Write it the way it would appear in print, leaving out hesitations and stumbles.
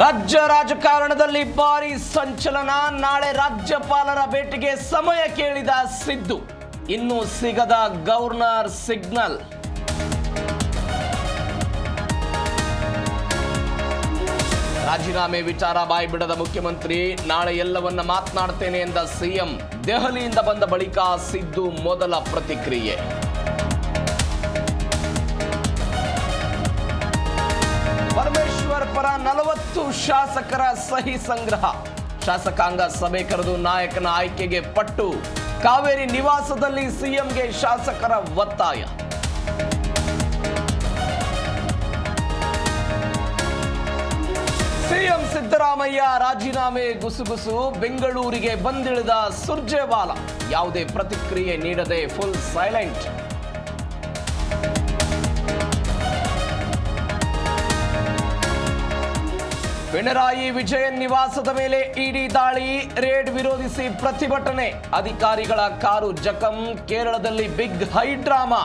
ರಾಜ್ಯ ರಾಜಕಾರಣದಲ್ಲಿ ಭಾರಿ ಸಂಚಲನ. ನಾಳೆ ರಾಜ್ಯಪಾಲರ ಭೇಟಿಗೆ ಸಮಯ ಕೇಳಿದ ಸಿದ್ದು, ಇನ್ನೂ ಸಿಗದ ಗವರ್ನರ್ ಸಿಗ್ನಲ್. ರಾಜೀನಾಮೆ ವಿಚಾರ ಬಾಯ್ಬಿಡದ ಮುಖ್ಯಮಂತ್ರಿ, ನಾಳೆ ಎಲ್ಲವನ್ನ ಮಾತನಾಡ್ತೇನೆ ಎಂದ ಸಿಎಂ. ದೆಹಲಿಯಿಂದ ಬಂದ ಬಳಿಕ ಸಿದ್ದು ಮೊದಲ ಪ್ರತಿಕ್ರಿಯೆ. ಪರಮೇಶ್ವರ್ ಪರ 40 ಶಾಸಕರ ಸಹಿ ಸಂಗ್ರಹ. ಶಾಸಕಾಂಗ ಸಭೆ ಕರೆದು ನಾಯಕನ ಆಯ್ಕೆಗೆ ಪಟ್ಟು. ಕಾವೇರಿ ನಿವಾಸದಲ್ಲಿ ಸಿಎಂಗೆ ಶಾಸಕರ ಒತ್ತಾಯ. ಸಿಎಂ ಸಿದ್ದರಾಮಯ್ಯ ರಾಜೀನಾಮೆ ಗುಸುಗುಸು. ಬೆಂಗಳೂರಿಗೆ ಬಂದಿಳಿದ ಸುರ್ಜೇವಾಲ ಯಾವುದೇ ಪ್ರತಿಕ್ರಿಯೆ ನೀಡದೆ ಫುಲ್ ಸೈಲೆಂಟ್. ಪಿಣರಾಯಿ ವಿಜಯನ್ ನಿವಾಸದ ಮೇಲೆ ಇಡಿ ದಾಳಿ. ರೇಡ್ ವಿರೋಧಿಸಿ ಪ್ರತಿಭಟನೆ. ಅಧಿಕಾರಿಗಳ ಕಾರು ಜಖಂ. ಕೇರಳದಲ್ಲಿ ಬಿಗ್ ಹೈ ಡ್ರಾಮಾ.